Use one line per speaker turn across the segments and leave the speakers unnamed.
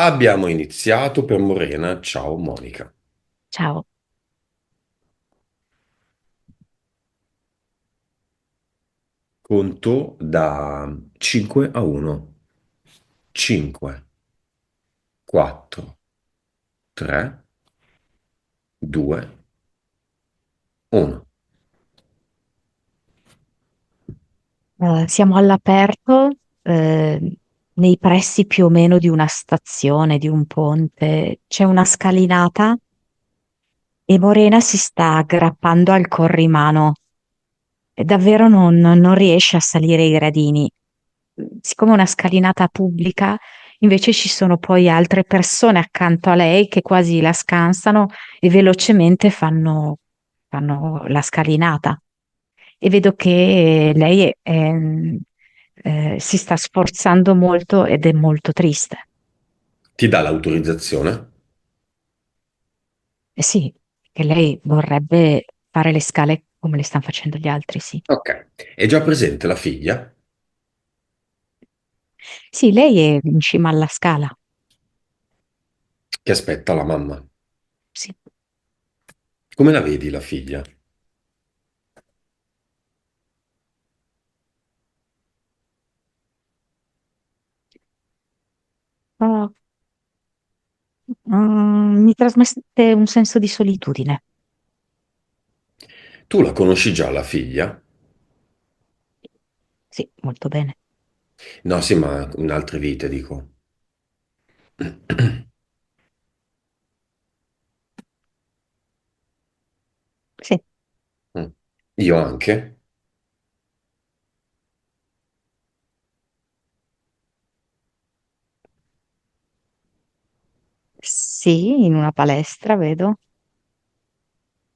Abbiamo iniziato per Morena. Ciao Monica.
Ciao.
Conto da 5 a 1. 5, 4, 3, 2, 1.
Siamo all'aperto, nei pressi più o meno di una stazione, di un ponte. C'è una scalinata e Morena si sta aggrappando al corrimano e davvero non riesce a salire i gradini. Siccome è una scalinata pubblica, invece ci sono poi altre persone accanto a lei che quasi la scansano e velocemente fanno la scalinata. E vedo che lei si sta sforzando molto ed è molto triste.
Ti dà l'autorizzazione?
Eh sì, che lei vorrebbe fare le scale come le stanno facendo gli altri, sì.
Ok. È già presente la figlia
Sì, lei è in cima alla scala,
che aspetta la mamma.
sì.
Come la vedi la figlia?
Oh, mi trasmette un senso di solitudine.
Tu la conosci già la figlia?
Sì, molto bene.
No, sì, ma in altre vite, dico.
Sì,
Mm. Io anche.
sì, in una palestra vedo,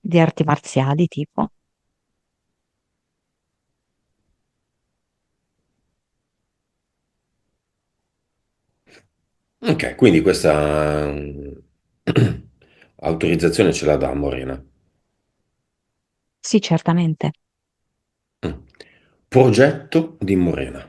di arti marziali tipo.
Ok, quindi questa autorizzazione ce la dà Morena.
Sì, certamente.
Mm. Progetto di Morena.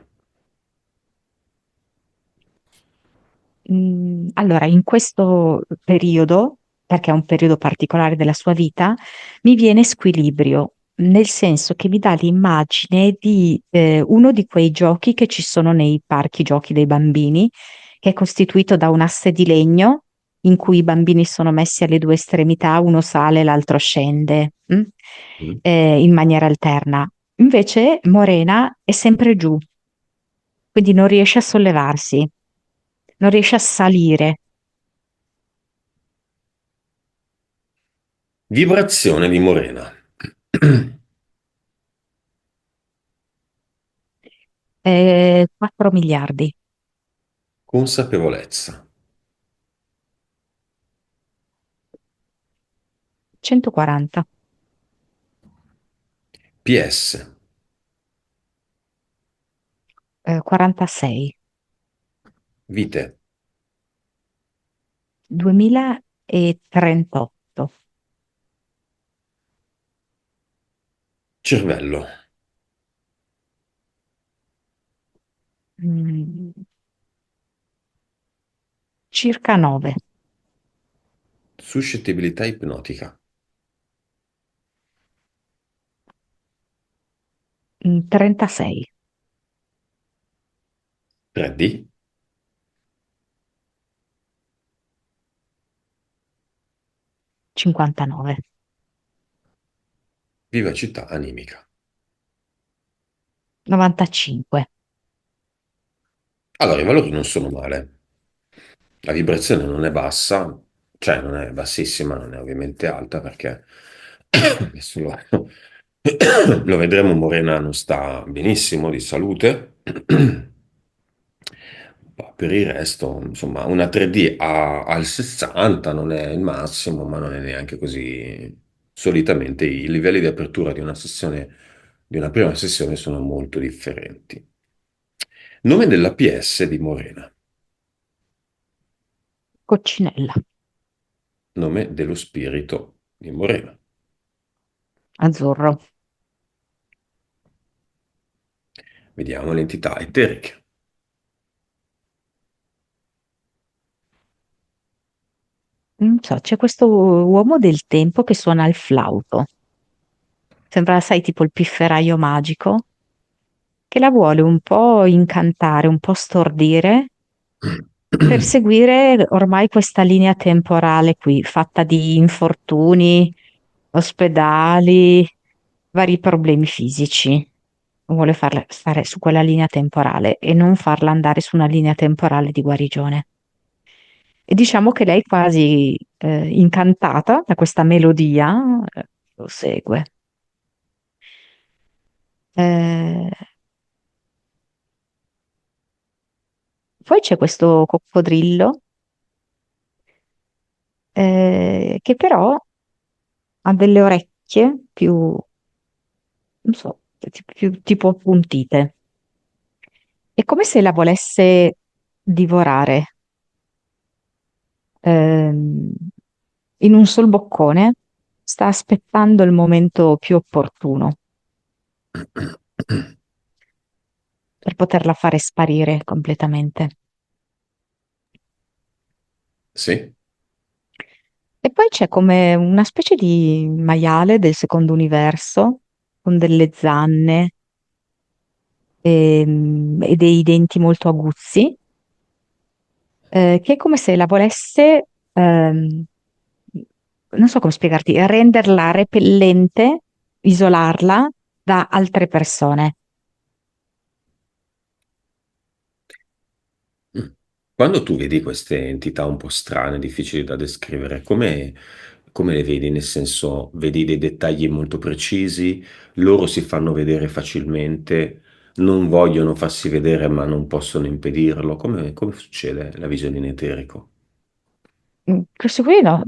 Allora, in questo periodo, perché è un periodo particolare della sua vita, mi viene squilibrio, nel senso che mi dà l'immagine di uno di quei giochi che ci sono nei parchi giochi dei bambini, che è costituito da un asse di legno in cui i bambini sono messi alle due estremità, uno sale, l'altro scende,
Mm.
in maniera alterna. Invece Morena è sempre giù, quindi non riesce a sollevarsi, non riesce a salire.
Vibrazione di Morena.
4 miliardi,
Consapevolezza.
140,
PS.
46,
Vite.
2038,
Cervello.
mm, circa 9,
Suscettibilità ipnotica.
36,
3D.
59,
Vivacità animica.
95.
Allora, i valori non sono male. La vibrazione non è bassa, cioè non è bassissima, non è ovviamente alta perché adesso lo vedremo, Morena non sta benissimo di salute. Ma per il resto, insomma, una 3D al 60 non è il massimo, ma non è neanche così. Solitamente i livelli di apertura di una sessione, di una prima sessione sono molto differenti. Nome della PS di Morena,
Coccinella,
nome dello spirito di Morena.
azzurro,
Vediamo le entità eteriche.
Non so, c'è questo uomo del tempo che suona il flauto. Sembra, sai, tipo il pifferaio magico, che la vuole un po' incantare, un po' stordire, per seguire ormai questa linea temporale qui, fatta di infortuni, ospedali, vari problemi fisici. Vuole farla stare su quella linea temporale e non farla andare su una linea temporale di guarigione. E diciamo che lei, quasi incantata da questa melodia, lo segue. Eh, Poi c'è questo coccodrillo che però ha delle orecchie più, non so, più tipo appuntite. È come se la volesse divorare ehm, in un sol boccone. Sta aspettando il momento più opportuno per poterla fare sparire completamente.
Sì?
E poi c'è come una specie di maiale del secondo universo, con delle zanne e dei denti molto aguzzi, che è come se la volesse, non so come spiegarti, renderla repellente, isolarla da altre persone.
Mm. Quando tu vedi queste entità un po' strane, difficili da descrivere, come le vedi? Nel senso, vedi dei dettagli molto precisi, loro si fanno vedere facilmente, non vogliono farsi vedere ma non possono impedirlo. Come succede la visione in eterico?
Questi qui no,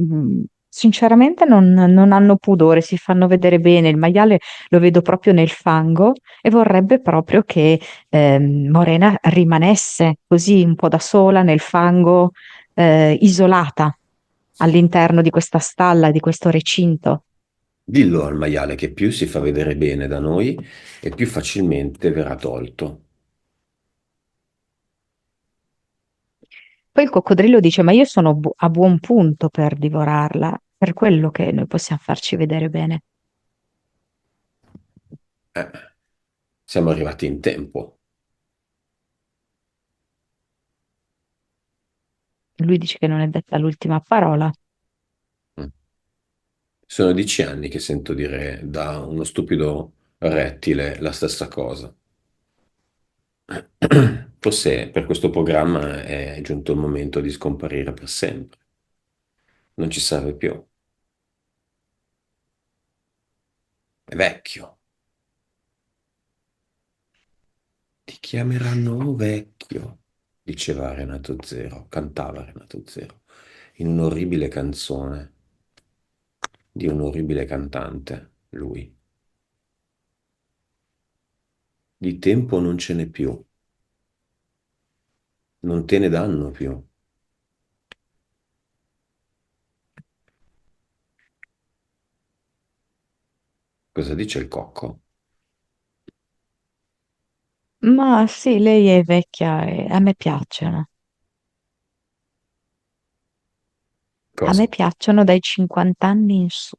sinceramente non hanno pudore, si fanno vedere bene. Il maiale lo vedo proprio nel fango e vorrebbe proprio che Morena rimanesse così un po' da sola nel fango, isolata all'interno di questa stalla, di questo recinto.
Dillo al maiale che più si fa vedere bene da noi e più facilmente verrà tolto.
Poi il coccodrillo dice: Ma io sono a buon punto per divorarla, per quello che noi possiamo farci vedere bene.
Eh, siamo arrivati in tempo.
Lui dice che non è detta l'ultima parola.
Mm. Sono 10 anni che sento dire da uno stupido rettile la stessa cosa. Forse per questo programma è giunto il momento di scomparire per sempre. Non ci serve più. È vecchio. Ti chiameranno vecchio, diceva Renato Zero, cantava Renato Zero, in un'orribile canzone di un orribile cantante, lui. Di tempo non ce n'è più, non te ne danno più. Cosa dice il cocco?
Ma sì, lei è vecchia e a me piacciono. A
Cosa?
me piacciono dai 50 anni in su.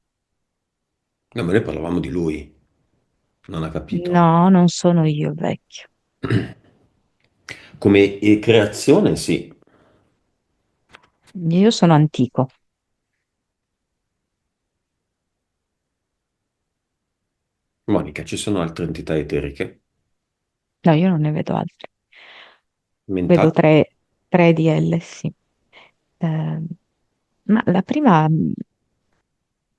No, ma noi parlavamo di lui, non ha capito.
No, non sono io il vecchio.
Come creazione, sì.
Io sono antico.
Monica, ci sono altre entità eteriche?
No, io non ne vedo altri. Vedo
Mentali?
tre di L, sì. Eh, ma la prima,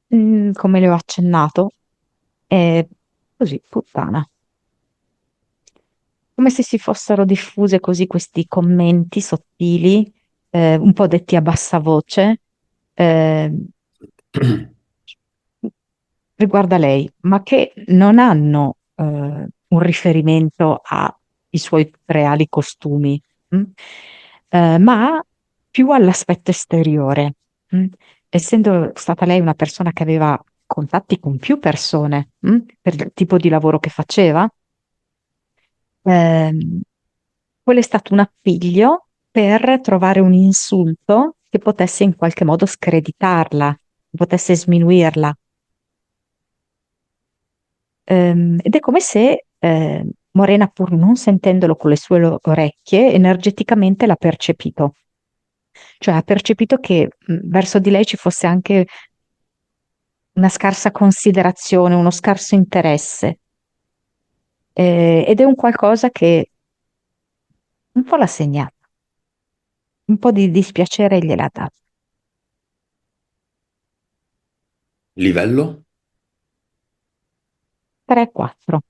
come le ho accennato, è così, puttana. Come se si fossero diffuse così questi commenti sottili, un po' detti a bassa voce, eh, riguarda lei, ma che non hanno un riferimento ai suoi reali costumi, mh? Ma più all'aspetto esteriore. mh? Essendo stata lei una persona che aveva contatti con più persone, per il tipo di lavoro che faceva, ehm, quello è stato un appiglio per trovare un insulto che potesse in qualche modo screditarla, che potesse sminuirla. Ed è come se Morena, pur non sentendolo con le sue orecchie, energeticamente l'ha percepito. Cioè ha percepito che verso di lei ci fosse anche una scarsa considerazione, uno scarso interesse. Ed è un qualcosa che un po' l'ha segnata, un po' di dispiacere gliel'ha dato.
Livello?
3-4.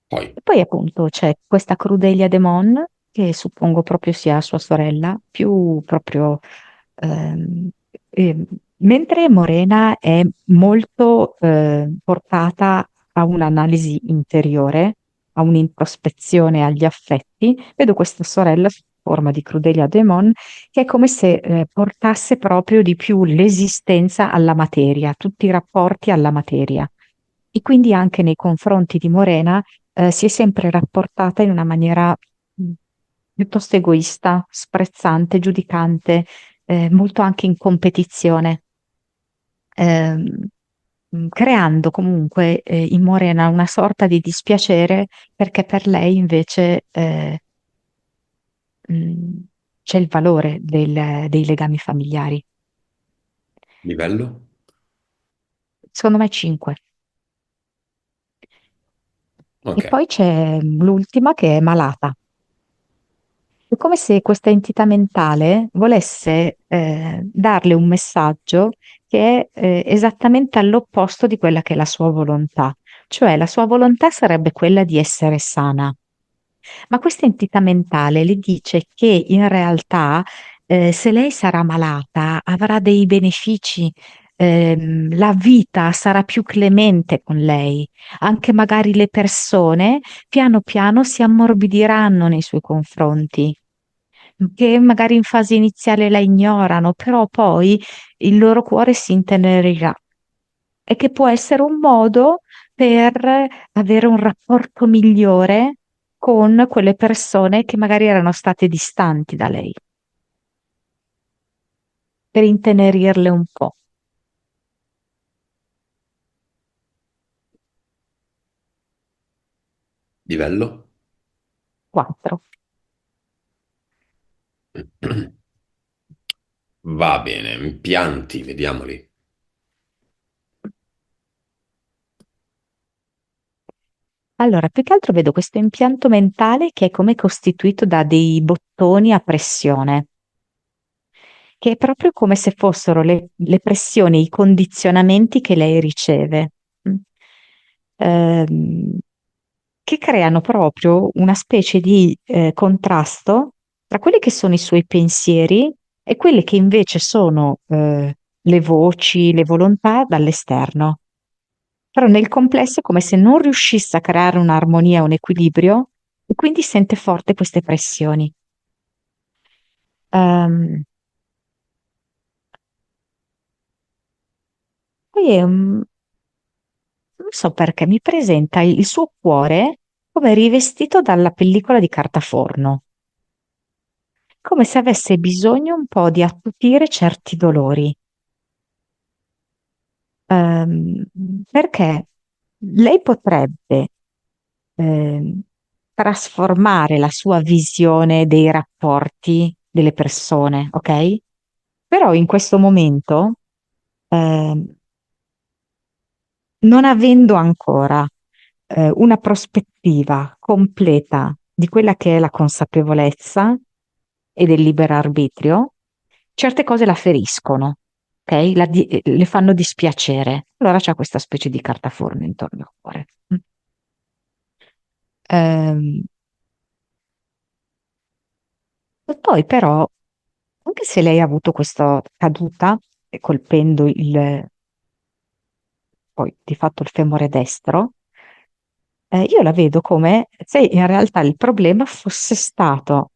Poi,
E poi appunto c'è questa Crudelia Demon, che suppongo proprio sia sua sorella, più proprio... ehm, ehm, mentre Morena è molto portata a un'analisi interiore, a un'introspezione agli affetti, vedo questa sorella sotto forma di Crudelia Demon, che è come se portasse proprio di più l'esistenza alla materia, tutti i rapporti alla materia. E quindi anche nei confronti di Morena si è sempre rapportata in una maniera mh, piuttosto egoista, sprezzante, giudicante, molto anche in competizione, ehm, creando comunque in Morena una sorta di dispiacere perché per lei invece mh, c'è il valore dei legami familiari.
livello?
Secondo me 5. E
Ok.
poi c'è l'ultima che è malata. È come se questa entità mentale volesse darle un messaggio che è esattamente all'opposto di quella che è la sua volontà. Cioè la sua volontà sarebbe quella di essere sana, ma questa entità mentale le dice che in realtà se lei sarà malata avrà dei benefici, la vita sarà più clemente con lei, anche magari le persone piano piano si ammorbidiranno nei suoi confronti, che magari in fase iniziale la ignorano, però poi il loro cuore si intenerirà e che può essere un modo per avere un rapporto migliore con quelle persone che magari erano state distanti da lei, per intenerirle un po'.
Livello?
4.
Va bene, impianti, vediamoli.
Allora, più che altro vedo questo impianto mentale che è come costituito da dei bottoni a pressione, che è proprio come se fossero le pressioni, i condizionamenti che lei riceve, mm, ehm, che creano proprio una specie di contrasto tra quelli che sono i suoi pensieri e quelle che invece sono le voci, le volontà dall'esterno. Però nel complesso è come se non riuscisse a creare un'armonia, un equilibrio e quindi sente forte queste pressioni. Ehm, Poi non so perché mi presenta il suo cuore come rivestito dalla pellicola di cartaforno, come se avesse bisogno un po' di attutire certi dolori. Ehm, Perché lei potrebbe ehm, trasformare la sua visione dei rapporti delle persone, ok? Però in questo momento, ehm, non avendo ancora una prospettiva completa di quella che è la consapevolezza e del libero arbitrio, certe cose la feriscono, ok? Le fanno dispiacere. Allora c'è questa specie di cartaforno intorno al cuore. Ehm, e poi però, anche se lei ha avuto questa caduta, colpendo poi di fatto il femore destro, io la vedo come se in realtà il problema fosse stato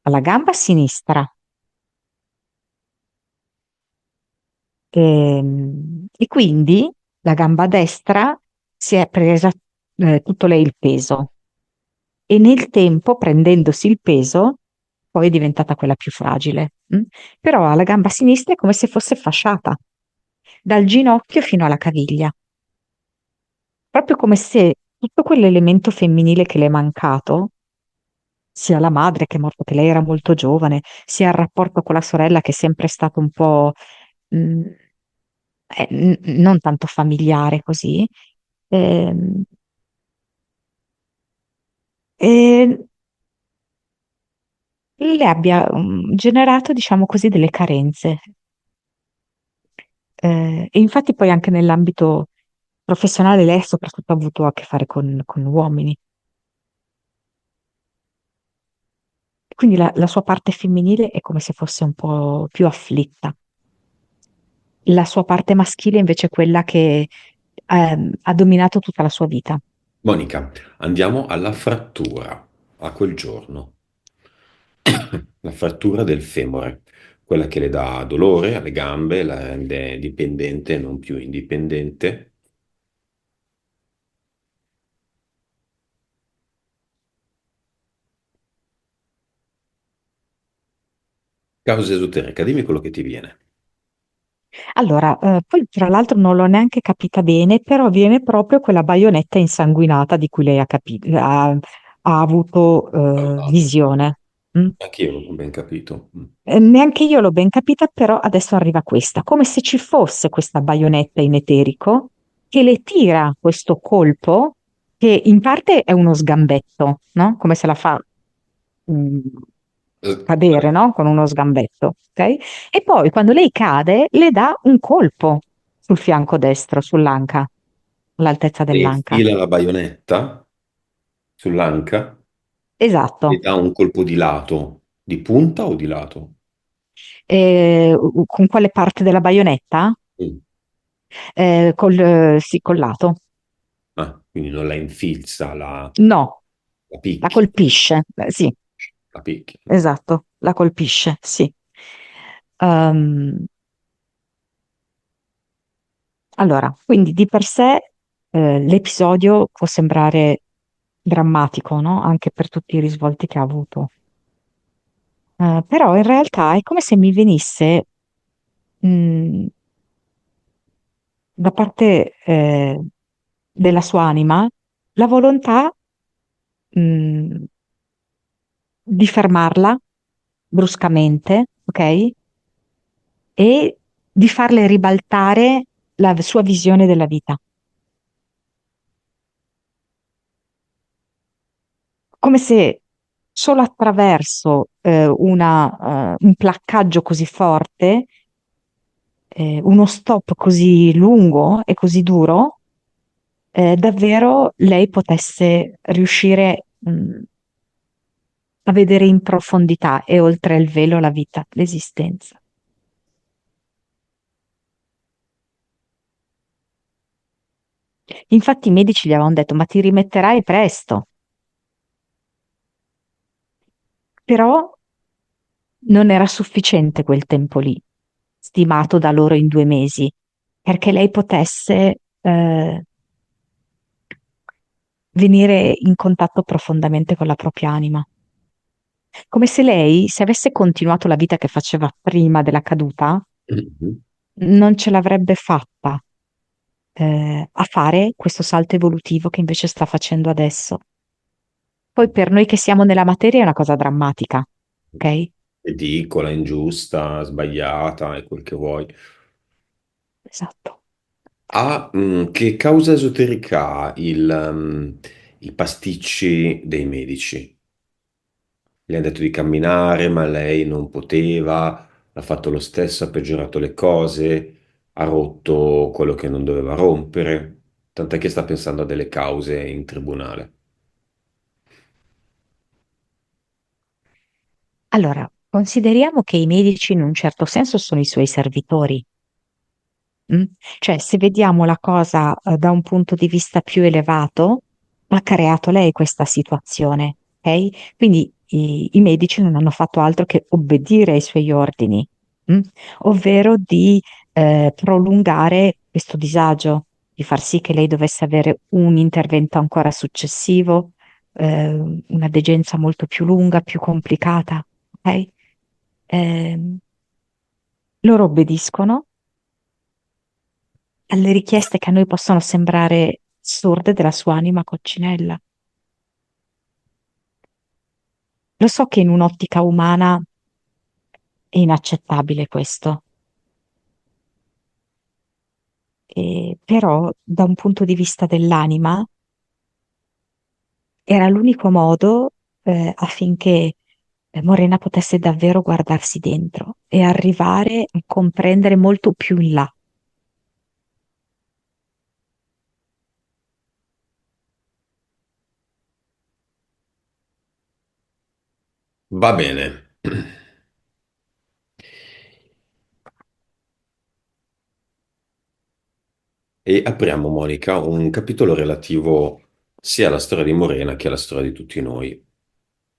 alla gamba sinistra. E quindi la gamba destra si è presa tutto lei il peso e nel tempo, prendendosi il peso, poi è diventata quella più fragile. Però alla gamba sinistra è come se fosse fasciata, dal ginocchio fino alla caviglia, proprio come se tutto quell'elemento femminile che le è mancato, sia la madre che è morta, che lei era molto giovane, sia il rapporto con la sorella che è sempre stato un po' mh, non tanto familiare così, ehm, e le abbia generato, diciamo così, delle carenze. E infatti poi anche nell'ambito professionale lei ha soprattutto avuto a che fare con uomini. Quindi la sua parte femminile è come se fosse un po' più afflitta. La sua parte maschile invece è quella che ha dominato tutta la sua vita.
Monica, andiamo alla frattura, a quel giorno. La frattura del femore, quella che le dà dolore alle gambe, la rende dipendente e non più indipendente. Causa esoterica, dimmi quello che ti viene.
Allora, poi tra l'altro non l'ho neanche capita bene, però viene proprio quella baionetta insanguinata di cui lei ha avuto
Parlato.
visione. Mm?
Anch'io non ho ben capito. Mm.
Neanche io l'ho ben capita, però adesso arriva questa, come se ci fosse questa baionetta in eterico che le tira questo colpo, che in parte è uno sgambetto, no? Come se la fa mm, cadere, no? Con uno sgambetto, ok? E poi quando lei cade, le dà un colpo sul fianco destro, sull'anca, all'altezza
E
dell'anca.
infila la baionetta sull'anca e
Esatto.
dà un colpo di lato, di punta o di lato?
Con quale parte della baionetta?
Mm.
Sì, col lato.
Ah, quindi non la infilza,
No,
la
la
picchia,
colpisce. Sì,
la picchia.
esatto, la colpisce, sì. Ehm, allora, quindi di per sé l'episodio può sembrare drammatico, no? Anche per tutti i risvolti che ha avuto. Però in realtà è come se mi venisse mh, da parte della sua anima la volontà mh, di fermarla bruscamente, ok? E di farle ribaltare la sua visione della vita. Come se solo attraverso un placcaggio così forte, uno stop così lungo e così duro, davvero lei potesse riuscire, a vedere in profondità e oltre il velo la vita, l'esistenza. Infatti i medici gli avevano detto, ma ti rimetterai presto, però non era sufficiente quel tempo lì, stimato da loro in 2 mesi, perché lei potesse venire in contatto profondamente con la propria anima. Come se lei, se avesse continuato la vita che faceva prima della caduta,
Mhm.
non ce l'avrebbe fatta a fare questo salto evolutivo che invece sta facendo adesso. Poi per noi che siamo nella materia è una cosa drammatica, ok?
Ridicola, ingiusta, sbagliata e quel che vuoi.
Esatto.
Che causa esoterica ha i pasticci dei medici? Le hanno detto di camminare, ma lei non poteva, l'ha fatto lo stesso, ha peggiorato le cose, ha rotto quello che non doveva rompere, tant'è che sta pensando a delle cause in tribunale.
Allora, consideriamo che i medici in un certo senso sono i suoi servitori. Mm? Cioè, se vediamo la cosa da un punto di vista più elevato, ha creato lei questa situazione, ok? Quindi i medici non hanno fatto altro che obbedire ai suoi ordini, mm? Ovvero di prolungare questo disagio, di far sì che lei dovesse avere un intervento ancora successivo, una degenza molto più lunga, più complicata, ok? Ehm, Loro obbediscono alle richieste che a noi possono sembrare assurde della sua anima coccinella. Lo so che in un'ottica umana è inaccettabile questo, però da un punto di vista dell'anima era l'unico modo affinché Morena potesse davvero guardarsi dentro e arrivare a comprendere molto più in là.
Va bene. E apriamo, Monica, un capitolo relativo sia alla storia di Morena che alla storia di tutti noi.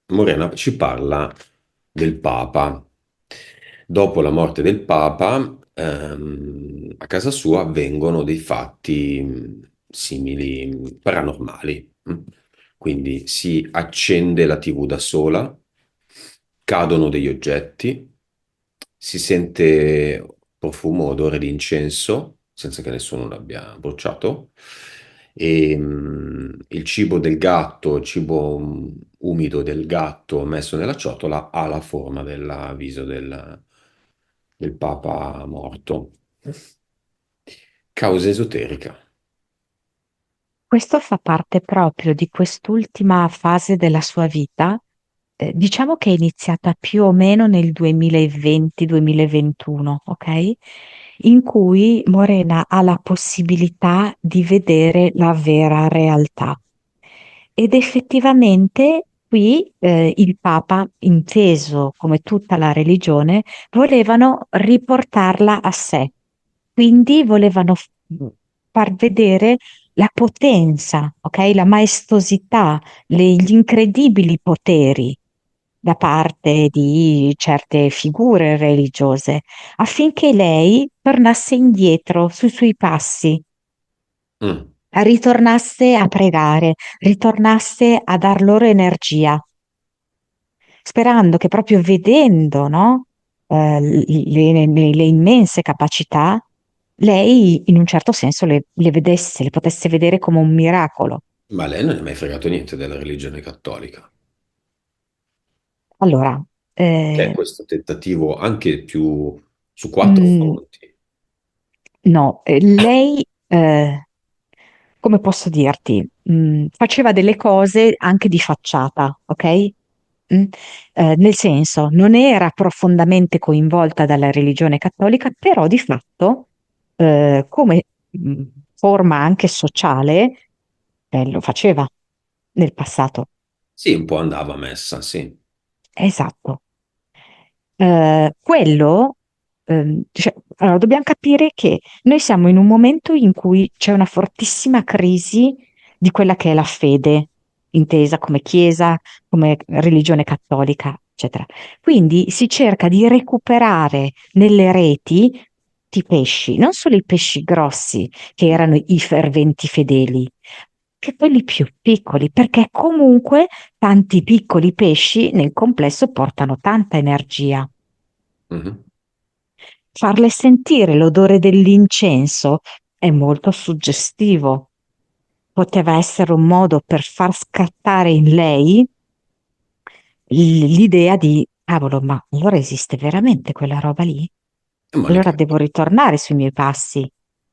Morena ci parla del Papa. Dopo la morte del Papa, a casa sua avvengono dei fatti simili, paranormali. Quindi si accende la TV da sola, cadono degli oggetti, si sente profumo, odore di incenso, senza che nessuno l'abbia bruciato, e il cibo del gatto, il cibo umido del gatto messo nella ciotola ha la forma del viso del Papa morto. Causa esoterica.
Questo fa parte proprio di quest'ultima fase della sua vita, diciamo che è iniziata più o meno nel 2020-2021, ok? In cui Morena ha la possibilità di vedere la vera realtà. Ed effettivamente qui il Papa, inteso come tutta la religione, volevano riportarla a sé. Quindi volevano far vedere la potenza, ok? La maestosità, gli incredibili poteri da parte di certe figure religiose, affinché lei tornasse indietro sui suoi passi,
Mm.
ritornasse a pregare, ritornasse a dar loro energia, sperando che proprio vedendo, no, le immense capacità, lei in un certo senso le vedesse, le potesse vedere come un miracolo.
Ma lei non è mai fregato niente della religione cattolica,
Allora,
che è
eh,
questo tentativo anche più su quattro
mm,
fronti.
no, lei, come posso dirti, faceva delle cose anche di facciata, ok? Mm? Nel senso, non era profondamente coinvolta dalla religione cattolica, però di fatto, come forma anche sociale, lo faceva nel passato.
Sì, un po' andava a messa, sì.
Esatto. Quello, cioè, allora, dobbiamo capire che noi siamo in un momento in cui c'è una fortissima crisi di quella che è la fede, intesa come Chiesa, come religione cattolica, eccetera. Quindi si cerca di recuperare nelle reti i pesci, non solo i pesci grossi, che erano i ferventi fedeli, che quelli più piccoli, perché comunque tanti piccoli pesci nel complesso portano tanta energia.
Mhm.
Farle sentire l'odore dell'incenso è molto suggestivo. Poteva essere un modo per far scattare in lei l'idea di, cavolo, ma allora esiste veramente quella roba lì? Allora
Monica,
devo ritornare sui miei passi.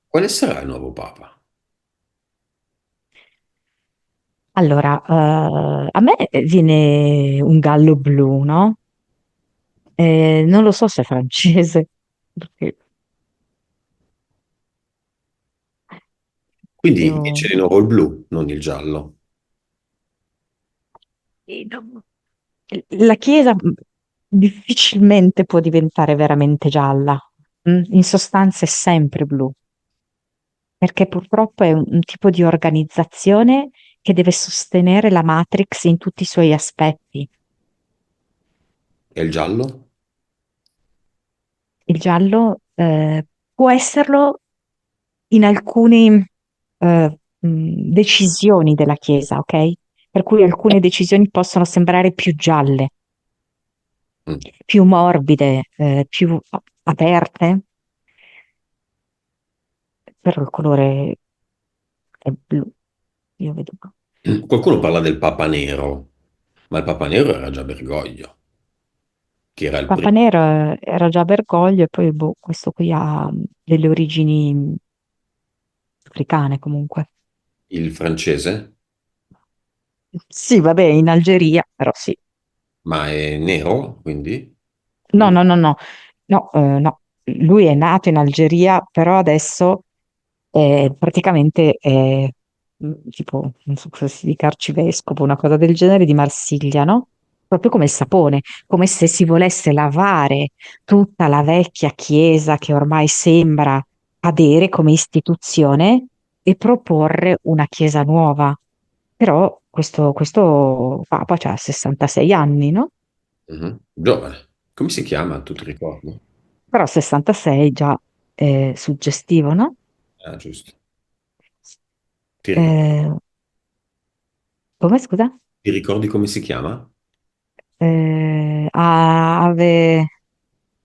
quale sarà il nuovo Papa?
Allora, a me viene un gallo blu, no? Non lo so se è francese, perché
Quindi
io...
vince di nuovo il blu, non il giallo.
La Chiesa difficilmente può diventare veramente gialla, in sostanza è sempre blu, perché purtroppo è un tipo di organizzazione che deve sostenere la Matrix in tutti i suoi aspetti.
E il giallo?
Il giallo può esserlo in alcune decisioni della Chiesa, ok? Per cui alcune decisioni possono sembrare più gialle.
Mm.
più morbide, più aperte, però il colore è blu, io vedo blu.
Qualcuno parla del Papa Nero, ma il Papa Nero era già Bergoglio, che era il
Papa
primo.
Nero era già Bergoglio e poi boh, questo qui ha delle origini africane comunque.
Il francese,
Sì, vabbè, in Algeria, però sì.
ma è nero, quindi?
No,
Quindi-
no, no, no, no, no. Lui è nato in Algeria, però adesso praticamente è tipo, non so cosa si dica, arcivescovo, una cosa del genere di Marsiglia, no? Proprio come il sapone, come se si volesse lavare tutta la vecchia chiesa che ormai sembra cadere come istituzione e proporre una chiesa nuova. Però questo Papa ha 66 anni, no?
Mhm. Giovane. Come si chiama? Tu ti ricordi?
Però 66 già è suggestivo, no?
Ah, giusto. Ti ricordi,
Eh, come scusa?
ti ricordi come si chiama?
Ave,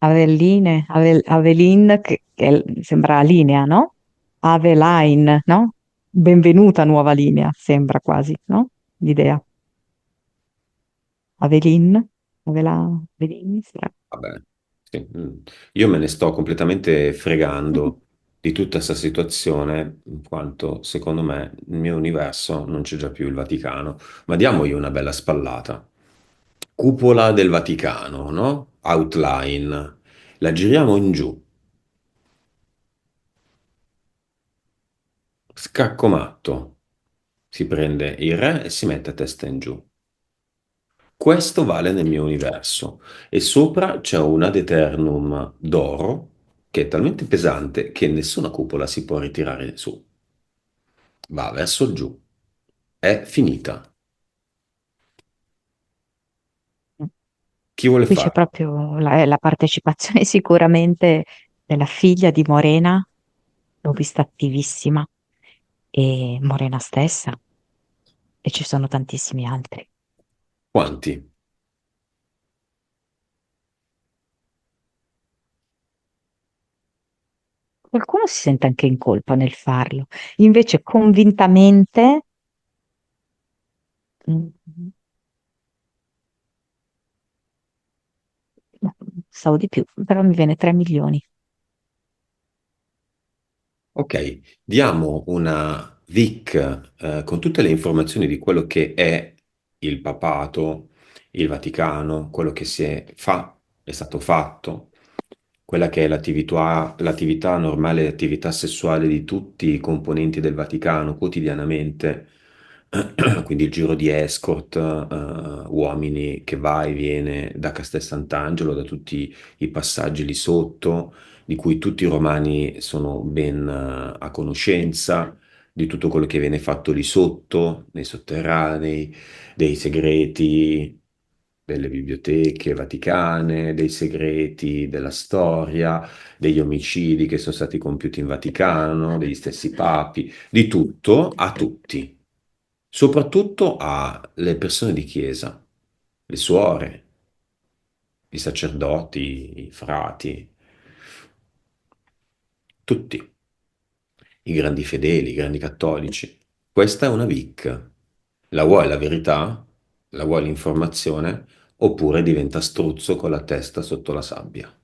Aveline, Avelin, sembra linea, no? Aveline, no? Benvenuta nuova linea, sembra quasi, no? L'idea. Avelin, Avelin, sì.
Vabbè, sì. Io me ne sto completamente fregando di tutta questa situazione, in quanto secondo me nel mio universo non c'è già più il Vaticano. Ma diamogli una bella spallata. Cupola del Vaticano, no? Outline. La giriamo in giù. Scacco matto. Si prende il re e si mette a testa in giù. Questo vale nel mio universo e sopra c'è un ad eternum d'oro che è talmente pesante che nessuna cupola si può ritirare su. Va verso il giù. È finita. Chi vuole
Qui c'è
fare?
proprio la partecipazione sicuramente della figlia di Morena, l'ho vista attivissima, e Morena stessa, e ci sono tantissimi altri.
Quanti?
Qualcuno si sente anche in colpa nel farlo, invece convintamente, mm, no, stavo di più, però mi viene 3 milioni.
Ok, diamo una VIC con tutte le informazioni di quello che è il papato, il Vaticano, quello che è stato fatto, quella che è l'attività normale, l'attività sessuale di tutti i componenti del Vaticano quotidianamente, quindi il giro di escort, uomini che va e viene da Castel Sant'Angelo, da tutti i passaggi lì sotto di cui tutti i romani sono ben a conoscenza, di tutto quello che viene fatto lì sotto, nei sotterranei, dei segreti delle biblioteche vaticane, dei segreti della storia, degli omicidi che sono stati compiuti in Vaticano, degli stessi papi, di tutto a tutti, soprattutto alle persone di chiesa, le suore, i sacerdoti, i frati, tutti. I grandi fedeli, i grandi cattolici. Questa è una VIC. La vuoi la verità? La vuoi l'informazione? Oppure diventa struzzo con la testa sotto la sabbia?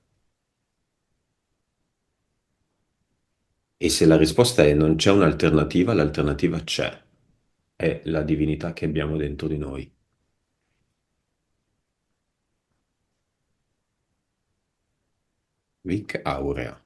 E se la risposta è non c'è un'alternativa, l'alternativa c'è. È la divinità che abbiamo dentro di noi. Vic Aurea.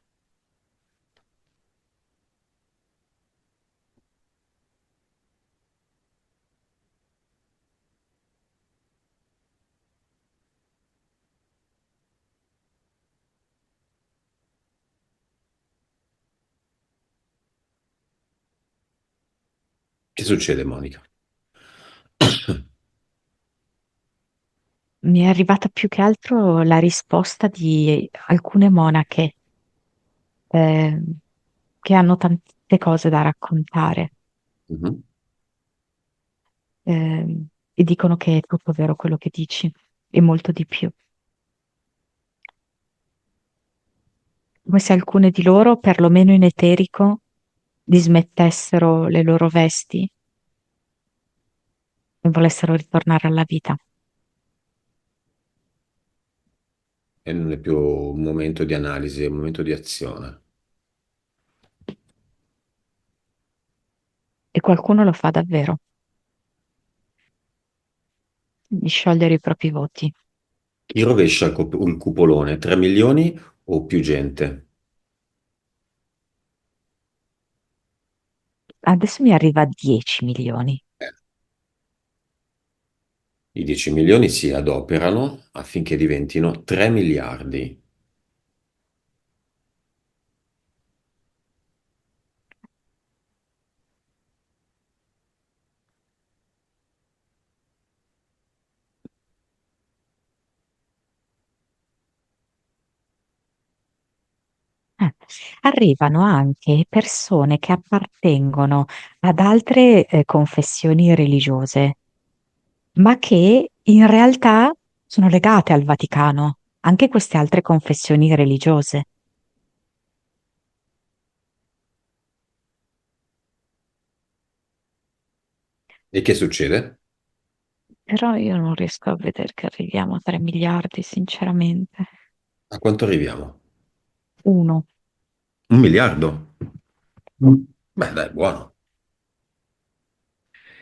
Che succede, Monica?
Mi è arrivata più che altro la risposta di alcune monache eh, che hanno tante cose da raccontare
Mhm.
e dicono che è tutto vero quello che dici e molto di più. come se alcune di loro, perlomeno in eterico, dismettessero le loro vesti e volessero ritornare alla vita.
E non è più un momento di analisi, è un momento di azione.
E qualcuno lo fa davvero, di sciogliere i propri voti.
Chi rovescia il cupolone? 3 milioni o più gente?
Adesso mi arriva a 10 milioni.
I 10 milioni si adoperano affinché diventino 3 miliardi.
Eh, Arrivano anche persone che appartengono ad altre confessioni religiose, ma che in realtà sono legate al Vaticano, anche queste altre confessioni religiose.
E che succede?
Però io non riesco a vedere che arriviamo a 3 miliardi, sinceramente.
A quanto arriviamo?
Uno.
1 miliardo? Mm. Beh, dai, buono.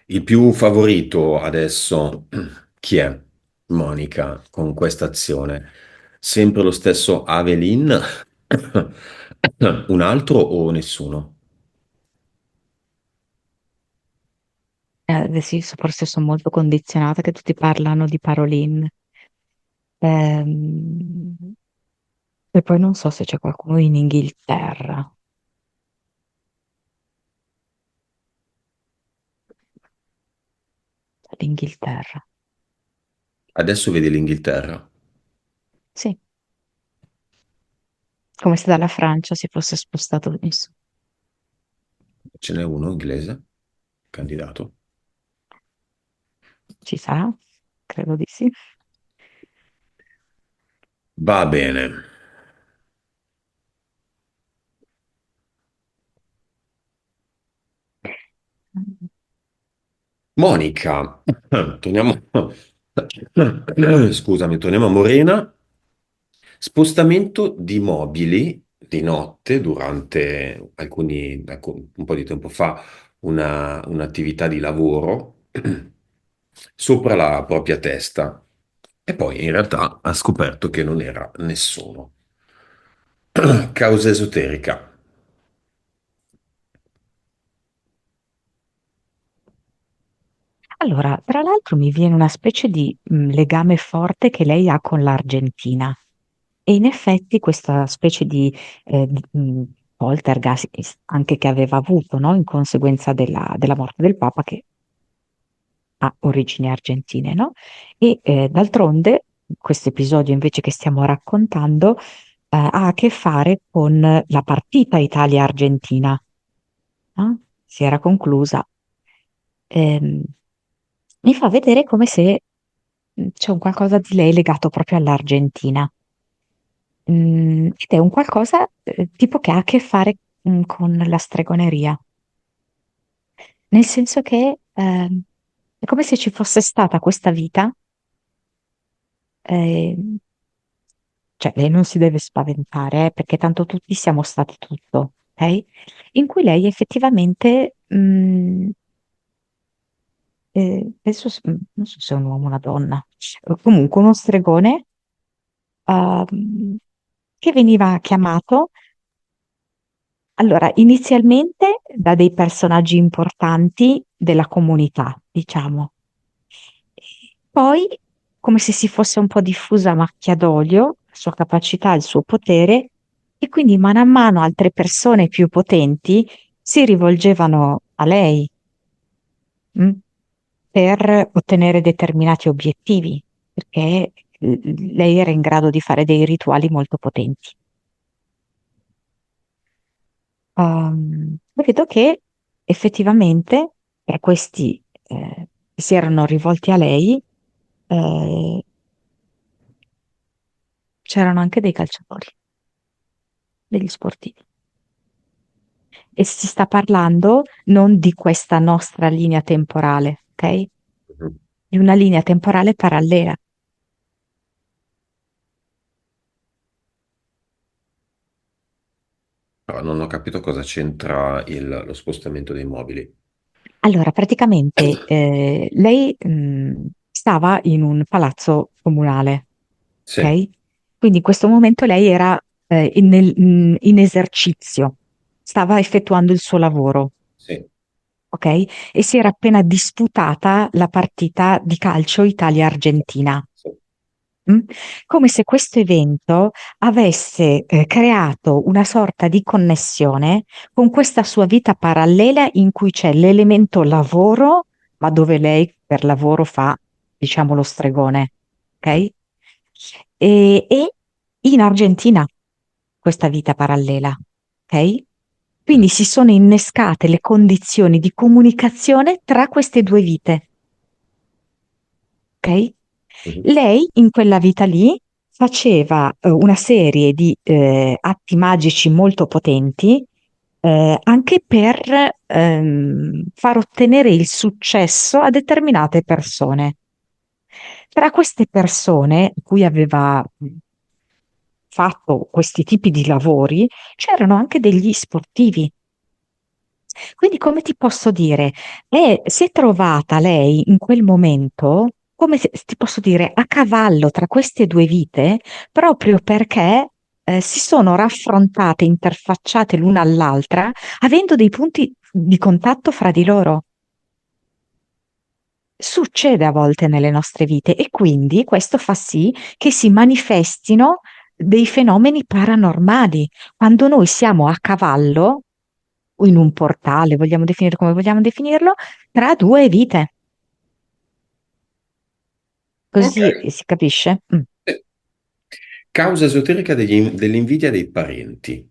Il più favorito adesso, chi è? Monica, con questa azione. Sempre lo stesso Avelin? Un altro o nessuno?
Adesso io forse sono molto condizionata che tutti parlano di Parolin. Ehm, e poi non so se c'è qualcuno in Inghilterra. L'Inghilterra.
Adesso vedi l'Inghilterra.
Sì, come se dalla Francia si fosse spostato in su.
Ce n'è uno inglese, candidato.
Ci sarà? Credo di sì.
Va bene. Monica, torniamo, scusami, torniamo a Morena. Spostamento di mobili di notte durante un po' di tempo fa, un'attività di lavoro sopra la propria testa e poi in realtà ha scoperto che non era nessuno. Causa esoterica.
Allora, tra l'altro mi viene una specie di legame forte che lei ha con l'Argentina. E in effetti questa specie di poltergeist anche che aveva avuto, no? In conseguenza della morte del Papa, che ha origini argentine, no? E d'altronde questo episodio invece che stiamo raccontando ha a che fare con la partita Italia-Argentina, no? Si era conclusa. Ehm, Mi fa vedere come se c'è un qualcosa di lei legato proprio all'Argentina. Ed è un qualcosa tipo che ha a che fare con la stregoneria, nel senso che è come se ci fosse stata questa vita, eh, cioè lei non si deve spaventare, perché tanto tutti siamo stati tutto, ok? In cui lei effettivamente, penso, non so se è un uomo o una donna, comunque uno stregone, che veniva chiamato. Allora, inizialmente da dei personaggi importanti della comunità, diciamo. Poi, come se si fosse un po' diffusa a macchia d'olio, la sua capacità, il suo potere, e quindi mano a mano altre persone più potenti si rivolgevano a lei, mm, per ottenere determinati obiettivi, perché lei era in grado di fare dei rituali molto potenti. Vedo che effettivamente tra questi che si erano rivolti a lei eh, c'erano anche dei calciatori. degli sportivi. E si sta parlando non di questa nostra linea temporale, ok?
Mhm.
Di una linea temporale parallela.
Però non ho capito cosa c'entra lo spostamento dei mobili.
Allora, praticamente lei stava in un palazzo comunale,
Sì,
ok? Quindi in questo momento lei era in esercizio, stava effettuando il suo lavoro,
sì,
ok? E si era appena disputata la partita di calcio Italia-Argentina.
sì.
Mm? Come se questo evento avesse creato una sorta di connessione con questa sua vita parallela in cui c'è l'elemento lavoro, ma dove lei per lavoro fa, diciamo, lo stregone,
Mm.
ok? E in Argentina questa vita parallela, ok?
Mm.
Quindi si sono innescate le condizioni di comunicazione tra queste due vite, ok?
Mhm.
Lei in quella vita lì faceva una serie di atti magici molto potenti anche per far ottenere il successo a determinate persone. Tra queste persone a cui aveva fatto questi tipi di lavori c'erano anche degli sportivi. Quindi, come ti posso dire, si è trovata lei in quel momento, come ti posso dire, a cavallo tra queste due vite, proprio perché si sono raffrontate, interfacciate l'una all'altra, avendo dei punti di contatto fra di loro. Succede a volte nelle nostre vite e quindi questo fa sì che si manifestino dei fenomeni paranormali. Quando noi siamo a cavallo, o in un portale, vogliamo definire come vogliamo definirlo, tra due vite.
Ok.
Così si capisce? Mm.
Sì. Causa esoterica dell'invidia dei parenti.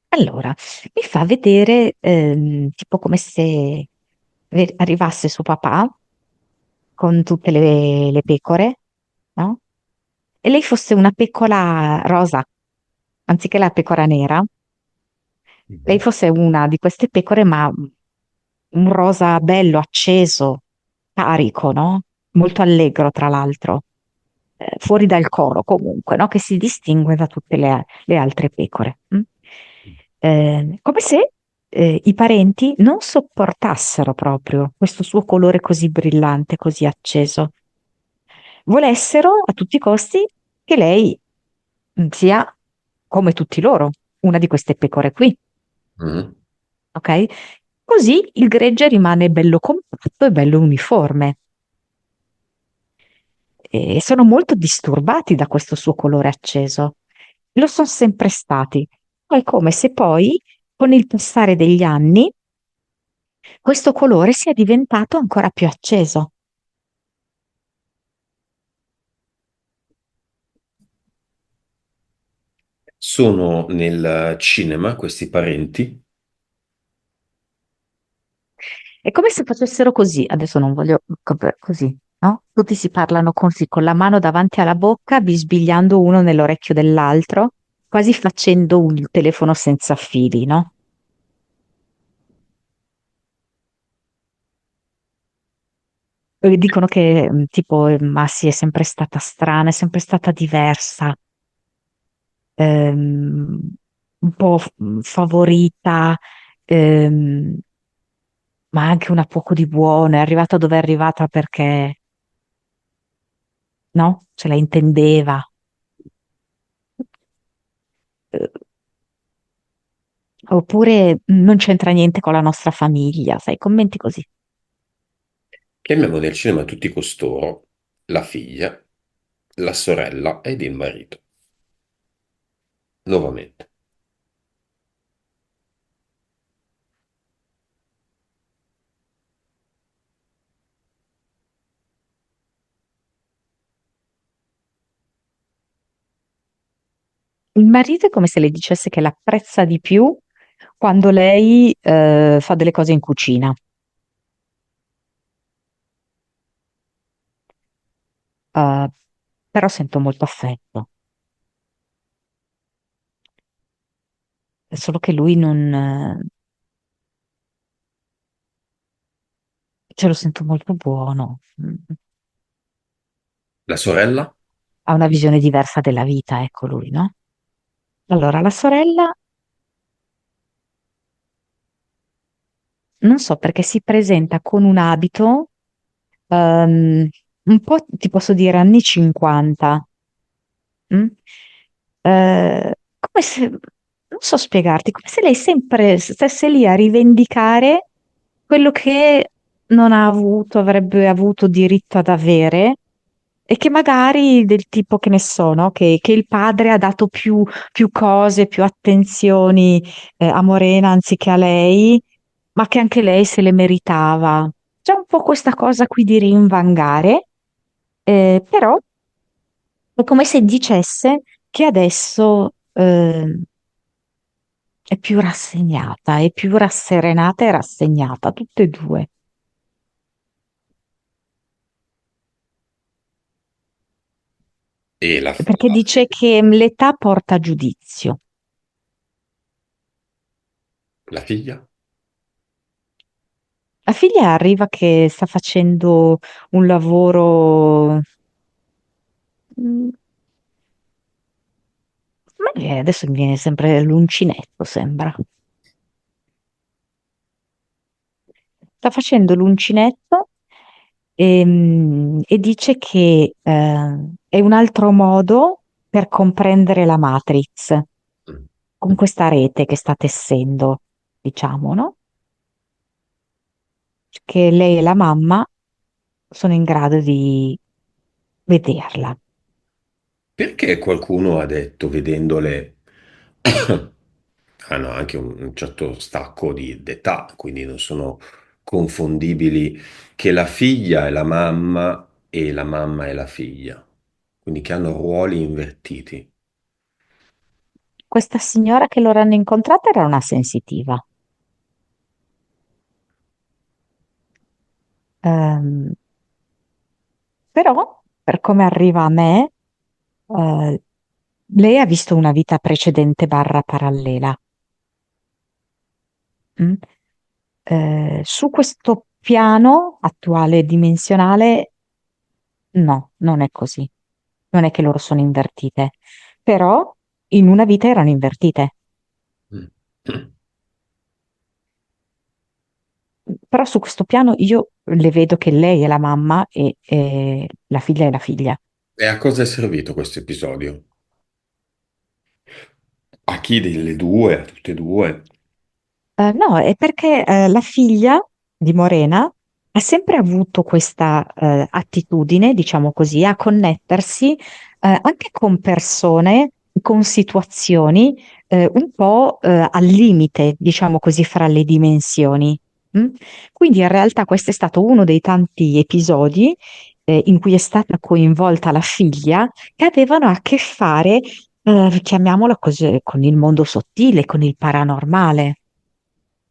Allora, mi fa vedere tipo come se arrivasse suo papà con tutte le pecore, no? E lei fosse una pecora rosa, anziché la pecora nera, lei
Mhm.
fosse una di queste pecore, ma un rosa bello, acceso, carico, no? Molto allegro, tra l'altro, fuori dal coro comunque, no? Che si distingue da tutte le altre pecore. Mm? Come se i parenti non sopportassero proprio questo suo colore così brillante, così acceso. Volessero a tutti i costi che lei sia come tutti loro, una di queste pecore qui,
Mhm.
ok? Così il gregge rimane bello compatto e bello uniforme. E sono molto disturbati da questo suo colore acceso. Lo sono sempre stati. È come se poi, con il passare degli anni, questo colore sia diventato ancora più acceso.
Sono nel cinema questi parenti.
È come se facessero così, adesso non voglio così, no? Tutti si parlano così, con la mano davanti alla bocca, bisbigliando uno nell'orecchio dell'altro, quasi facendo un telefono senza fili, no? E dicono che tipo Massi è sempre stata strana, è sempre stata diversa, un po' favorita, ehm, ma anche una poco di buono, è arrivata dove è arrivata perché, no? Ce la intendeva. Eh, Oppure non c'entra niente con la nostra famiglia, sai, commenti così.
Chiamiamo nel cinema tutti costoro, la figlia, la sorella ed il marito. Nuovamente.
Il marito è come se le dicesse che l'apprezza di più quando lei fa delle cose in cucina. però sento molto affetto. È solo che lui non, ce lo sento molto buono.
La sorella?
Ha una visione diversa della vita, ecco lui, no? Allora, la sorella, non so perché si presenta con un abito, un po', ti posso dire, anni 50. Mm? Come se, non so spiegarti, come se lei sempre stesse lì a rivendicare quello che non ha avuto, avrebbe avuto diritto ad avere e che magari del tipo che ne so, no? Che il padre ha dato più cose, più attenzioni a Morena anziché a lei, ma che anche lei se le meritava. C'è un po' questa cosa qui di rinvangare, però è come se dicesse che adesso è più rassegnata, è più rasserenata e rassegnata, tutte e due.
E
Perché dice che l'età porta a giudizio.
la figlia?
La figlia arriva che sta facendo un lavoro, mm, adesso mi viene sempre l'uncinetto, sembra. Sta facendo l'uncinetto e dice che è un altro modo per comprendere la Matrix,
Mm.
con questa rete che sta tessendo, diciamo, no? Che lei e la mamma sono in grado di vederla.
Perché qualcuno ha detto, vedendole, hanno anche un certo stacco di d'età, quindi non sono confondibili, che la figlia è la mamma e la mamma è la figlia, quindi che hanno ruoli invertiti.
Questa signora che loro hanno incontrato era una sensitiva. Ehm, Però, per come arriva a me, eh, lei ha visto una vita precedente barra parallela. Mm? Su questo piano attuale dimensionale, no, non è così. Non è che loro sono invertite, però in una vita erano invertite.
Mm.
Però su questo piano io le vedo che lei è la mamma e la figlia è la figlia.
E a cosa è servito questo episodio? A chi delle due? A tutte e due?
No, è perché la figlia di Morena ha sempre avuto questa attitudine, diciamo così, a connettersi anche con persone, con situazioni un po' al limite, diciamo così, fra le dimensioni. Mm? Quindi in realtà questo è stato uno dei tanti episodi in cui è stata coinvolta la figlia che avevano a che fare, chiamiamolo così, con il mondo sottile, con il paranormale.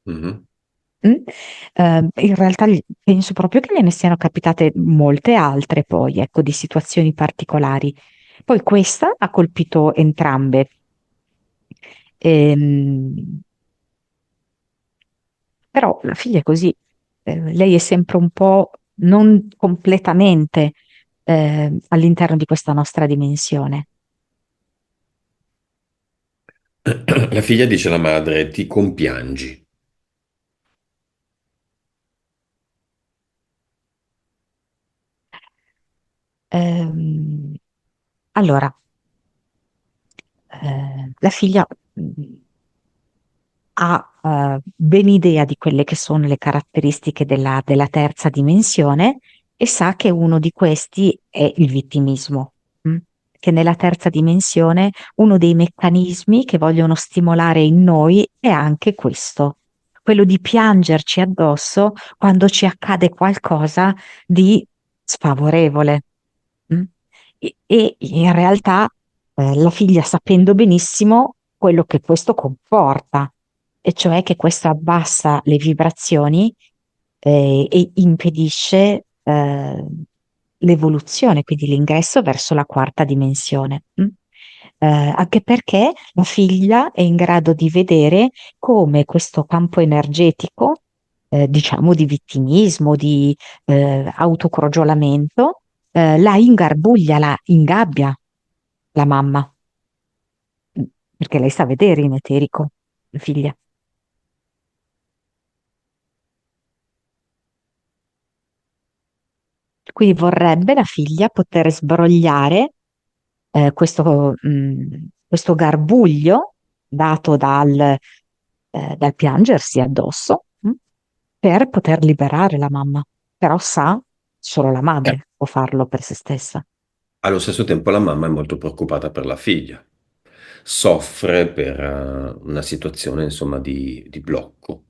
Mhm.
Mm? In realtà penso proprio che gliene siano capitate molte altre poi, ecco, di situazioni particolari. Poi questa ha colpito entrambe. Ehm, Però la figlia è così, lei è sempre un po' non completamente all'interno di questa nostra dimensione.
La figlia dice alla madre, ti compiangi.
Ehm, allora, la figlia ha ben idea di quelle che sono le caratteristiche della terza dimensione e sa che uno di questi è il vittimismo, che nella terza dimensione uno dei meccanismi che vogliono stimolare in noi è anche questo, quello di piangerci addosso quando ci accade qualcosa di sfavorevole. mm? E in realtà la figlia sapendo benissimo quello che questo comporta, e cioè che questo abbassa le vibrazioni e impedisce l'evoluzione, quindi l'ingresso verso la quarta dimensione. Anche perché la figlia è in grado di vedere come questo campo energetico, diciamo di vittimismo, di autocrogiolamento, la ingarbuglia, la ingabbia la mamma, perché lei sa vedere in eterico, la figlia. Quindi vorrebbe la figlia poter sbrogliare questo garbuglio dato dal piangersi addosso, per poter liberare la mamma. Però sa, solo la
Eh,
madre può farlo per se stessa.
Allo stesso tempo la mamma è molto preoccupata per la figlia, soffre per una situazione, insomma, di blocco.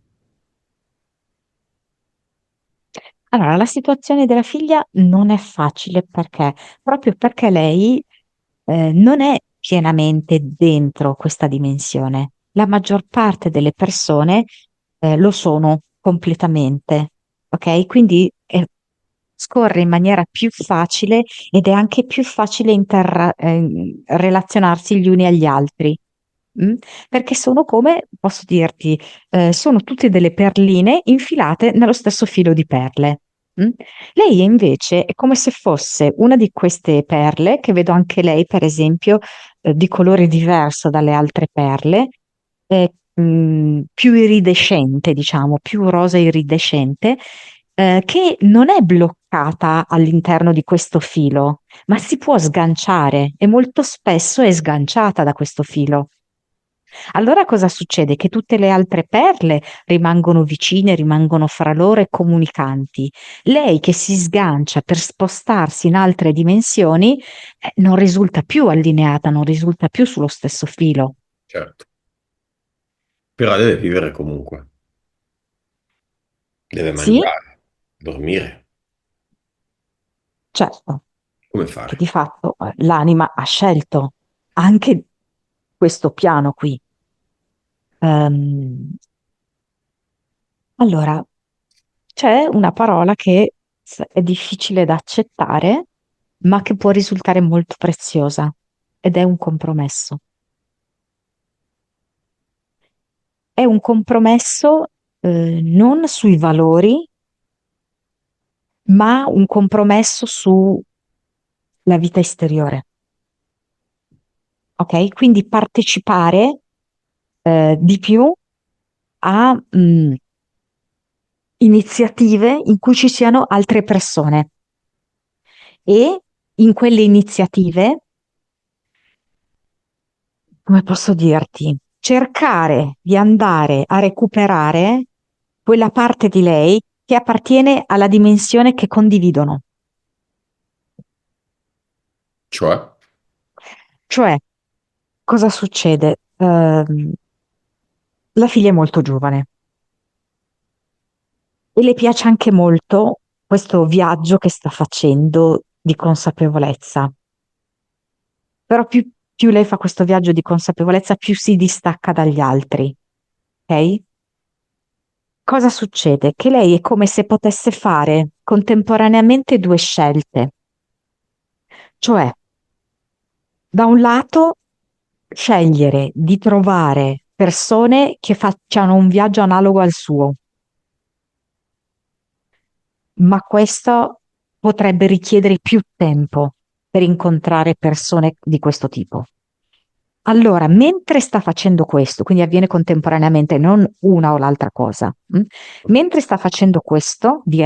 Allora, la situazione della figlia non è facile perché, proprio perché lei non è pienamente dentro questa dimensione. La maggior parte delle persone lo sono completamente, ok? Quindi scorre in maniera più facile ed è anche più facile relazionarsi gli uni agli altri. mm? Perché sono come, posso dirti, sono tutte delle perline infilate nello stesso filo di perle. mm? Lei invece è come se fosse una di queste perle, che vedo anche lei, per esempio, di colore diverso dalle altre perle, più iridescente, diciamo, più rosa iridescente, che non è bloccata all'interno di questo filo, ma si può sganciare e molto spesso è sganciata da questo filo. Allora cosa succede? Che tutte le altre perle rimangono vicine, rimangono fra loro e comunicanti. Lei che si sgancia per spostarsi in altre dimensioni, non risulta più allineata, non risulta più sullo stesso filo.
Certo. Però deve vivere comunque, deve
Sì,
mangiare, dormire.
certo,
Come
che
fare?
di fatto l'anima ha scelto anche questo piano qui. Ehm, allora, c'è una parola che è difficile da accettare, ma che può risultare molto preziosa, ed è un compromesso. È un compromesso, non sui valori, ma un compromesso sulla vita esteriore. Ok? Quindi partecipare, di più a, iniziative in cui ci siano altre persone e in quelle iniziative, come posso dirti, cercare di andare a recuperare quella parte di lei che appartiene alla dimensione che condividono.
Cioè,
Cioè, cosa succede? La figlia è molto giovane e le piace anche molto questo viaggio che sta facendo di consapevolezza. Però più lei fa questo viaggio di consapevolezza, più si distacca dagli altri, ok? Cosa succede? Che lei è come se potesse fare contemporaneamente due scelte, cioè da un lato scegliere di trovare persone che facciano un viaggio analogo al suo, ma questo potrebbe richiedere più tempo per incontrare persone di questo tipo. Allora, mentre sta facendo questo, quindi avviene contemporaneamente, non una o l'altra cosa, mentre sta facendo questo di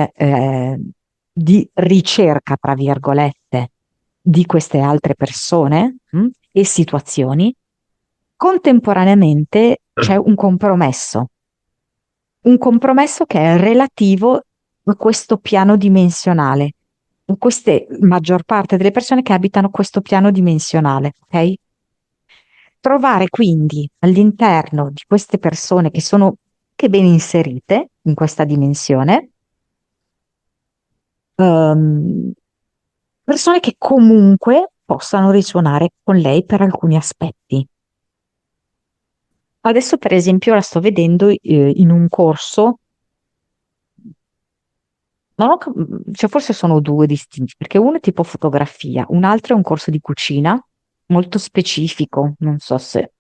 ricerca, tra virgolette, di queste altre persone, e situazioni, contemporaneamente c'è un compromesso che è relativo a questo piano dimensionale, in queste maggior parte delle persone che abitano questo piano dimensionale, ok? Trovare quindi all'interno di queste persone che sono che ben inserite in questa dimensione, ehm, persone che comunque possano risuonare con lei per alcuni aspetti. Adesso, per esempio, la sto vedendo in un corso non ho cioè forse sono due distinti, perché uno è tipo fotografia, un altro è un corso di cucina molto specifico, non so se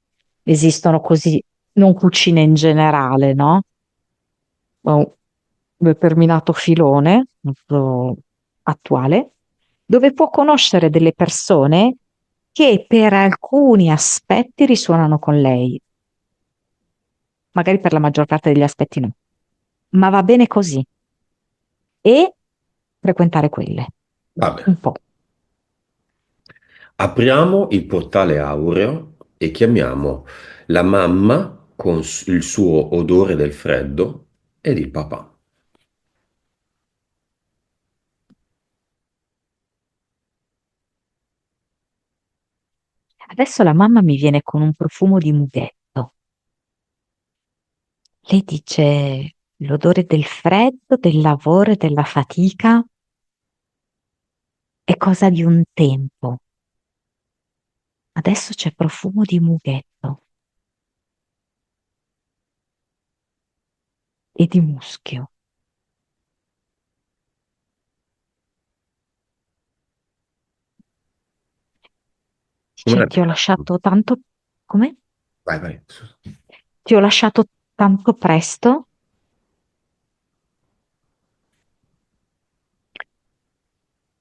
esistono così, non cucine in generale, no? Ma un determinato filone molto attuale, dove può conoscere delle persone che per alcuni aspetti risuonano con lei, magari per la maggior parte degli aspetti no, ma va bene così e frequentare quelle,
Vabbè,
un po'.
apriamo il portale aureo e chiamiamo la mamma con il suo odore del freddo ed il papà.
Adesso la mamma mi viene con un profumo di mughetto. Lei dice l'odore del freddo, del lavoro e della fatica è cosa di un tempo. Adesso c'è profumo di mughetto e di muschio.
Come
Dice,
la
ti ho
chiami?
lasciato tanto, come?
Vai, vai.
Ti ho lasciato tanto presto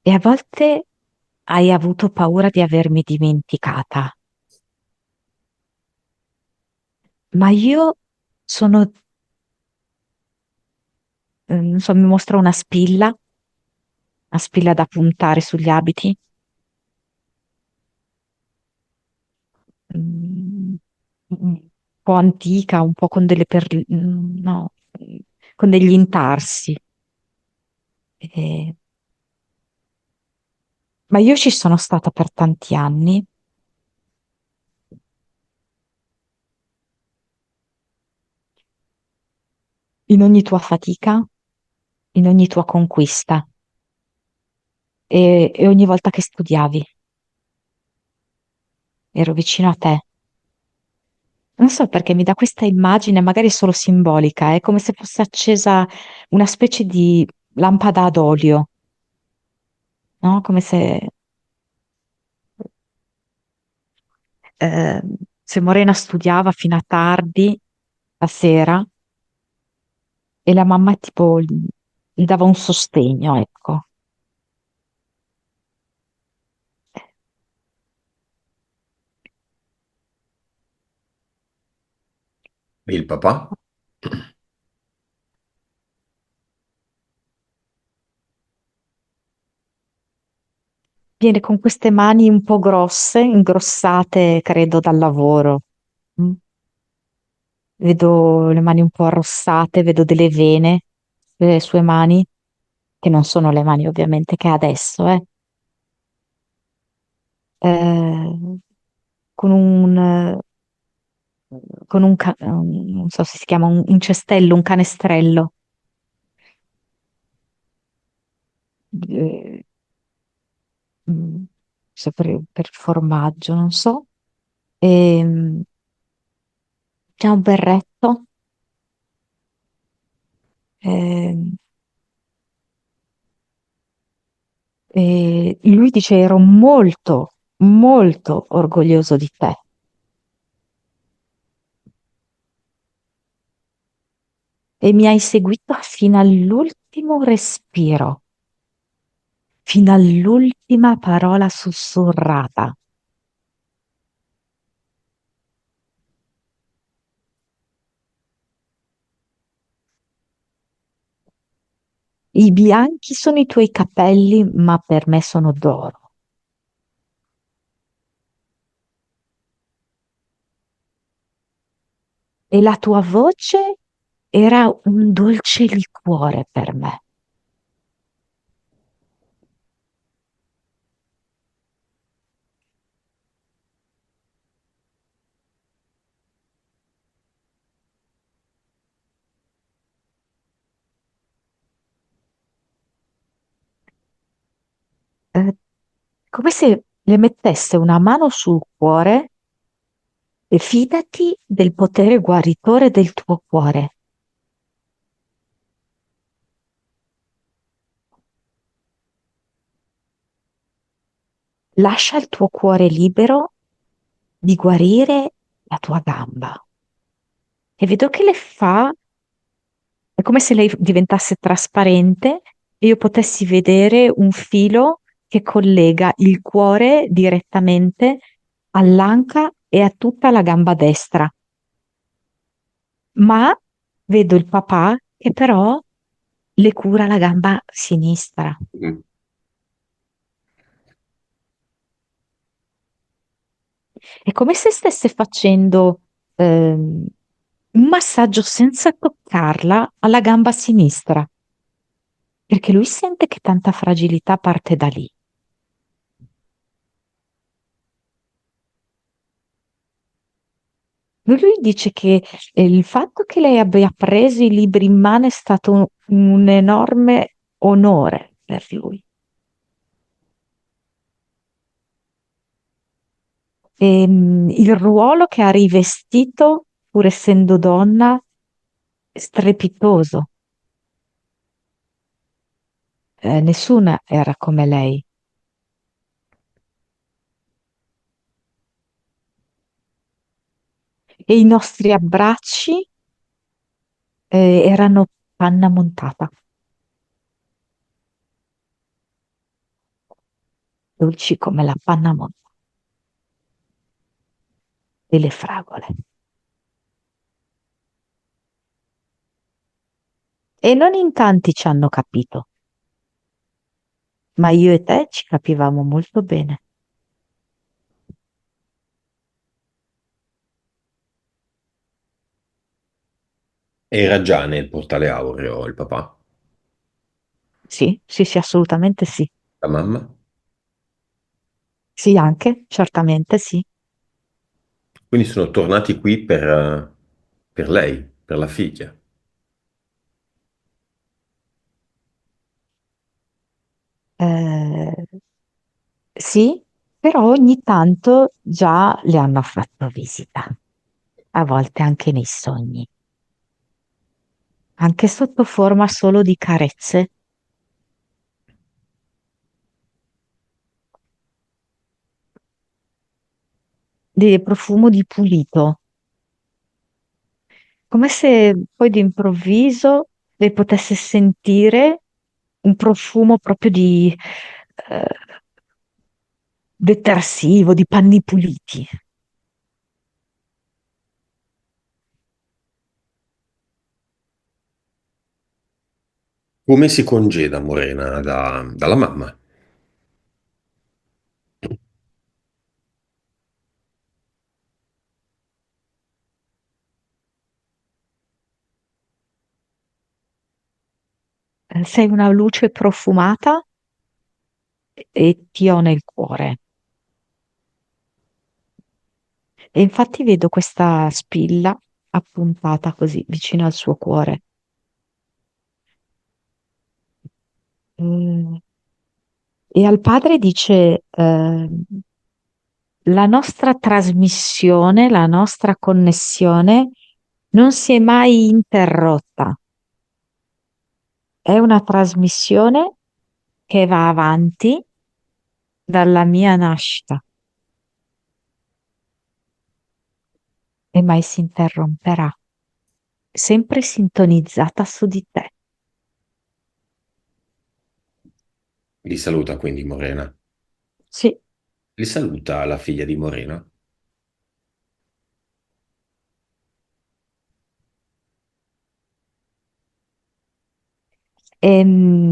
e a volte hai avuto paura di avermi dimenticata, ma io sono, non so, mi mostra una spilla da puntare sugli abiti, mm, un po' antica, un po' con delle perle, no, con degli intarsi. Eh, ma io ci sono stata per tanti anni, in ogni tua fatica, in ogni tua conquista e ogni volta che studiavi, ero vicino a te. Non so perché mi dà questa immagine, magari solo simbolica, è come se fosse accesa una specie di lampada ad olio, no? Come eh, se Morena studiava fino a tardi la sera e la mamma tipo gli dava un sostegno, ecco.
E il papà?
Viene con queste mani un po' grosse, ingrossate, credo, dal lavoro. Mm. Vedo le mani un po' arrossate, vedo delle vene sulle sue mani, che non sono le mani ovviamente che ha adesso, eh, con non so se si chiama un cestello, un canestrello, eh, mm, so per formaggio, non so. E, c'è un berretto, eh, e lui dice ero molto, molto orgoglioso di te. E mi hai seguito fino all'ultimo respiro, fino all'ultima parola sussurrata. I bianchi sono i tuoi capelli, ma per me sono d'oro. E la tua voce era un dolce liquore per me. Come se le mettesse una mano sul cuore e fidati del potere guaritore del tuo cuore. lascia il tuo cuore libero di guarire la tua gamba. E vedo che le fa, è come se lei diventasse trasparente e io potessi vedere un filo che collega il cuore direttamente all'anca e a tutta la gamba destra. Ma vedo il papà che però le cura la gamba sinistra.
Mm.
È come se stesse facendo un massaggio senza toccarla alla gamba sinistra, perché lui sente che tanta fragilità parte da lì. Lui dice che il fatto che lei abbia preso i libri in mano è stato un enorme onore per lui. Il ruolo che ha rivestito, pur essendo donna, è strepitoso. Nessuna era come lei. E i nostri abbracci, erano panna montata, dolci come la panna montata e le fragole. E non in tanti ci hanno capito, ma io e te ci capivamo molto bene.
Era già nel portale aureo il papà,
Sì, sì, sì, assolutamente sì.
la mamma.
Sì, anche, certamente sì.
Quindi sono tornati qui per lei, per la figlia.
Eh, sì, però ogni tanto già le hanno fatto visita, a volte anche nei sogni, anche sotto forma solo di carezze, di profumo di pulito, come se poi d'improvviso lei potesse sentire un profumo proprio di eh, detersivo, di panni puliti.
Come si congeda Morena dalla mamma?
Sei una luce profumata e ti ho nel cuore. E infatti vedo questa spilla appuntata così vicino al suo cuore. Mm. E al padre dice, la nostra trasmissione, la nostra connessione non si è mai interrotta. È una trasmissione che va avanti dalla mia nascita e mai si interromperà, sempre sintonizzata su di te.
Li saluta quindi Morena.
Sì.
Li saluta la figlia di Morena.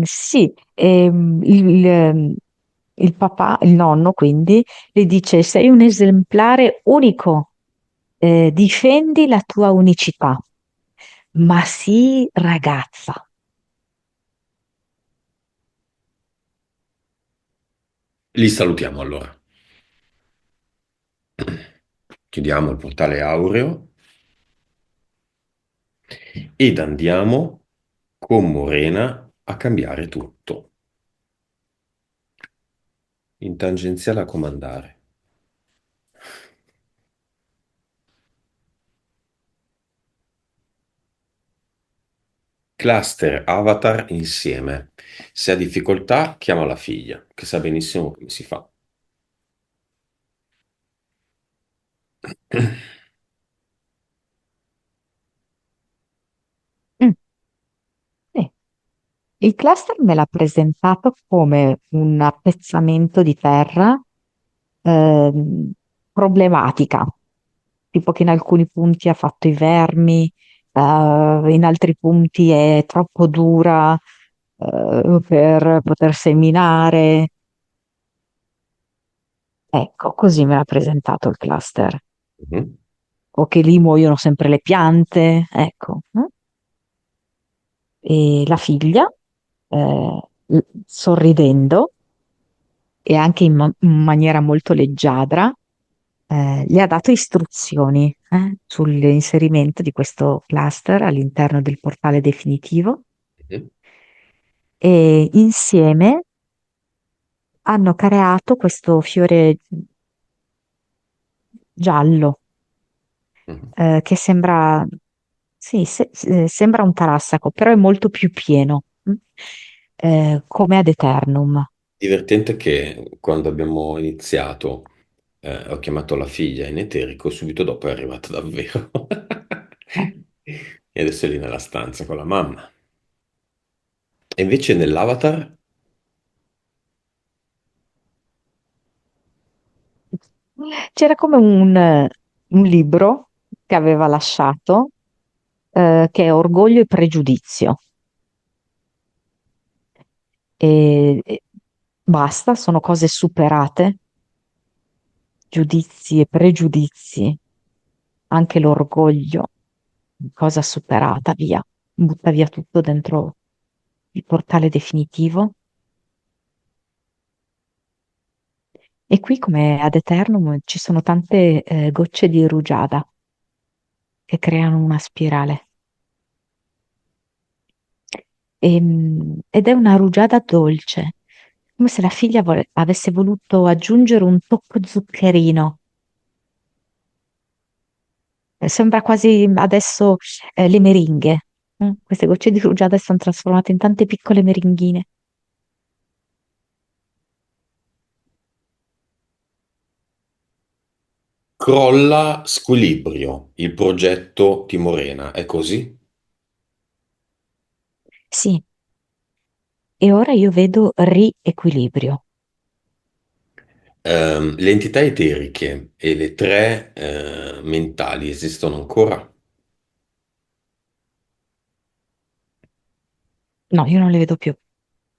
Sì, il papà, il nonno quindi, le dice: Sei un esemplare unico, difendi la tua unicità. Ma sì, ragazza.
Li salutiamo allora. Chiudiamo il portale aureo ed andiamo con Morena a cambiare tutto. In tangenziale a comandare. Cluster avatar insieme. Se ha difficoltà, chiama la figlia, che sa benissimo come si fa.
Mm, sì. Il cluster me l'ha presentato come un appezzamento di terra ehm, problematica, tipo che in alcuni punti ha fatto i vermi, in altri punti è troppo dura per poter seminare. Ecco, così me l'ha presentato il cluster.
Mhm,
O che lì muoiono sempre le piante, ecco. E la figlia, sorridendo e anche in maniera molto leggiadra, gli ha dato istruzioni, sull'inserimento di questo cluster all'interno del portale definitivo
mhm,
e insieme hanno creato questo fiore giallo,
mhm.
che sembra, sì, sembra un tarassaco, però è molto più pieno, come ad eternum.
Divertente che quando abbiamo iniziato, ho chiamato la figlia in eterico, subito dopo è arrivata davvero.
Eh.
E adesso è lì nella stanza con la mamma. E invece nell'avatar,
C'era come un libro che aveva lasciato, che è Orgoglio e Pregiudizio. E basta, sono cose superate, giudizi e pregiudizi, anche l'orgoglio, cosa superata, via, butta via tutto dentro il portale definitivo. E qui, come ad Eternum, ci sono tante gocce di rugiada che creano una spirale. Ed è una rugiada dolce, come se la figlia avesse voluto aggiungere un tocco zuccherino. Sembra quasi adesso le meringhe. Queste gocce di rugiada si sono trasformate in tante piccole meringhine.
crolla Squilibrio, il progetto Timorena, è così?
Sì, e ora io vedo riequilibrio.
Le entità eteriche e le tre, mentali esistono ancora?
No, io non le vedo più.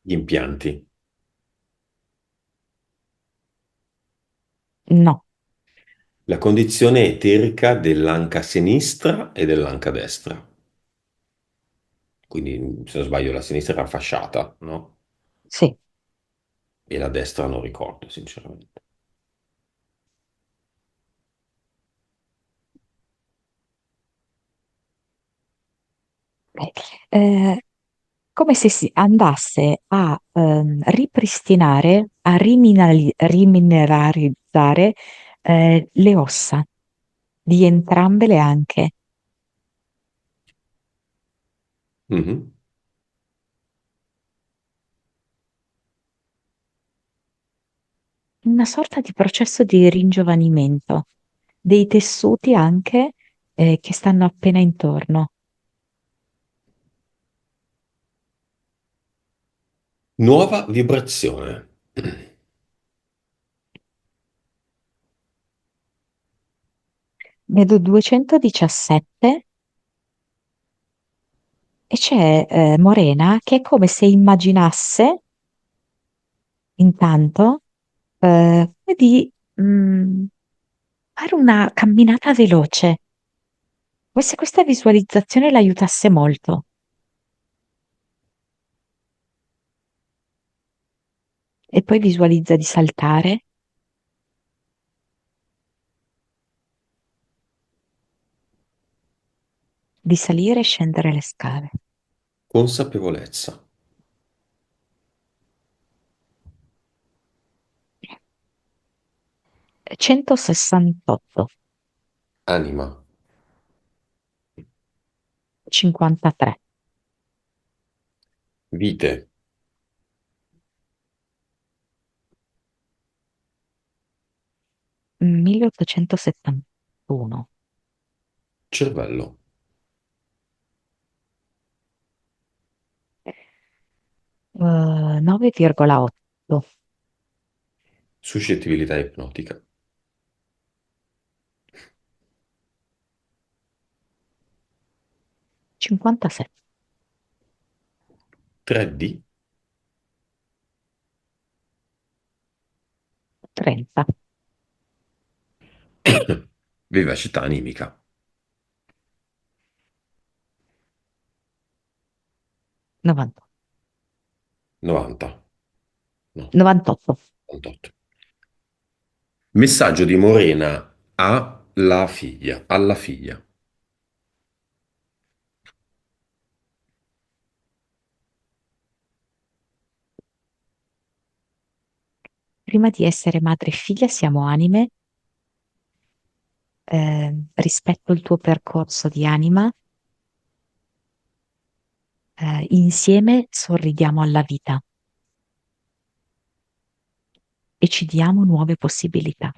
Gli impianti?
No,
La condizione eterica dell'anca sinistra e dell'anca destra. Quindi, se non sbaglio, la sinistra era fasciata, no?
sì.
E la destra non ricordo, sinceramente.
Eh, eh, come se si andasse a ripristinare, a rimineralizzare le ossa di entrambe le anche.
Mhm.
Una sorta di processo di ringiovanimento dei tessuti anche che stanno appena intorno.
Nuova vibrazione.
Vedo 217 e c'è Morena che è come se immaginasse intanto di fare una camminata veloce, come se questa visualizzazione l'aiutasse molto. E poi visualizza di saltare, di salire e scendere le scale.
Consapevolezza.
168,
Anima.
53,
Vite.
1870. 1.
Cervello.
9,8.
Suscettibilità ipnotica.
57.
3D.
30.
Vivacità animica.
90.
90. No,
98.
88. Messaggio di Morena alla figlia. Alla figlia.
Prima di essere madre e figlia siamo anime. Rispetto il tuo percorso di anima. Insieme sorridiamo alla vita e ci diamo nuove possibilità.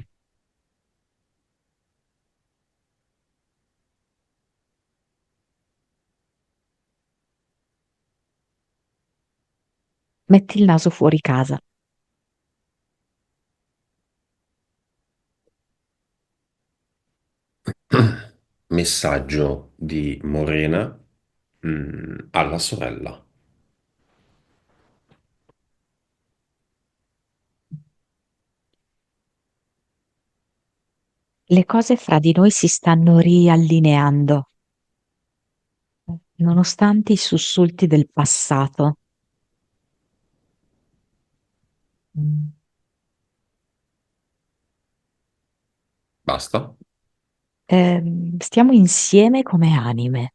Metti il naso fuori casa.
Messaggio di Morena, alla sorella.
Le cose fra di noi si stanno riallineando, nonostante i sussulti del passato. Mm.
Basta.
Stiamo insieme come anime.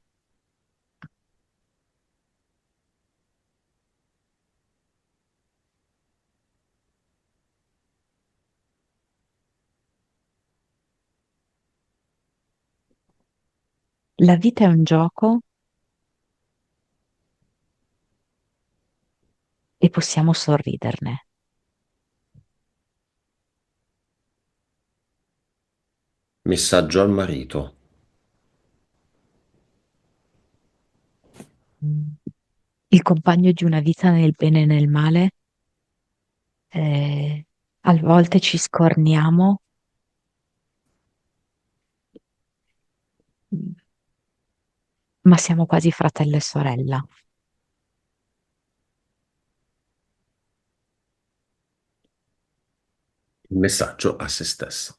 La vita è un gioco e possiamo sorriderne.
Messaggio al marito.
Mm. Il compagno di una vita nel bene e nel male. eh, a volte ci scorniamo, mm, ma siamo quasi fratello e sorella.
Il messaggio a se stesso.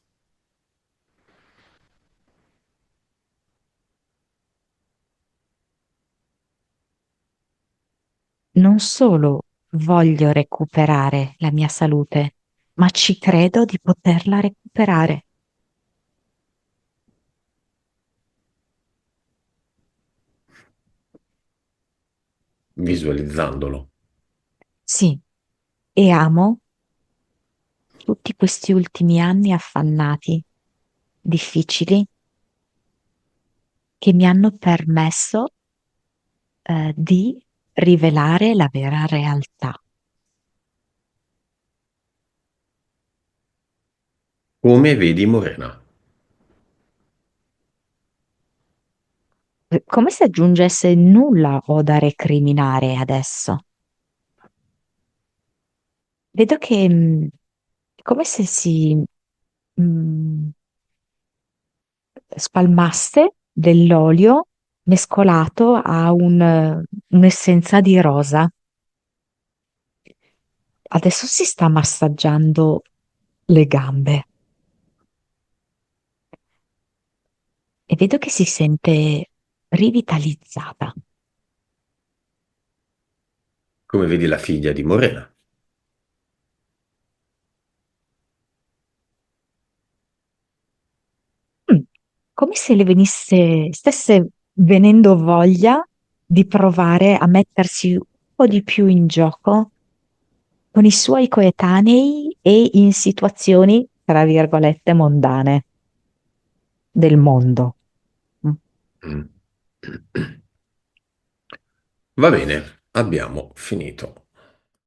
Non solo voglio recuperare la mia salute, ma ci credo di poterla recuperare.
Visualizzandolo.
Sì, e amo tutti questi ultimi anni affannati, difficili, che mi hanno permesso, di rivelare la vera realtà.
Come vedi Morena?
Come se aggiungesse nulla ho da recriminare adesso. Vedo che è come se si mh, spalmasse dell'olio mescolato a un'essenza di rosa. Adesso si sta massaggiando le gambe e vedo che si sente rivitalizzata.
Come vedi la figlia di Morena?
Mm, Come se le stesse venendo voglia di provare a mettersi un po' di più in gioco con i suoi coetanei e in situazioni, tra virgolette, mondane del mondo. Mm.
Mm. Va bene, abbiamo finito.